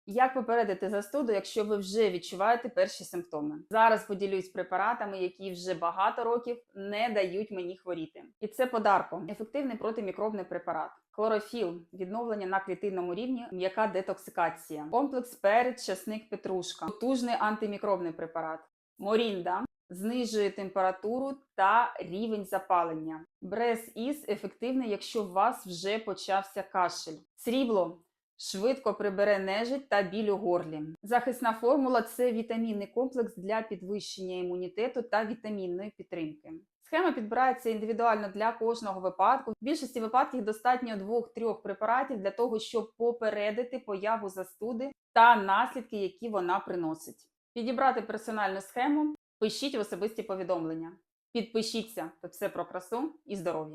Як попередити застуду, якщо ви вже відчуваєте перші симптоми? Зараз поділюсь препаратами, які вже багато років не дають мені хворіти. І це подарко. Ефективний протимікробний препарат. Хлорофіл – відновлення на клітинному рівні, м'яка детоксикація. Комплекс перець, часник, петрушка. Потужний антимікробний препарат. Морінда – знижує температуру та рівень запалення. Брез-Іс – ефективний, якщо у вас вже почався кашель. Срібло – швидко прибере нежить та біль у горлі. Захисна формула – це вітамінний комплекс для підвищення імунітету та вітамінної підтримки. Схема підбирається індивідуально для кожного випадку. В більшості випадків достатньо 2-3 препаратів для того, щоб попередити появу застуди та наслідки, які вона приносить. Підібрати персональну схему пишіть в особисті повідомлення. Підпишіться, тут все про красу і здоров'я.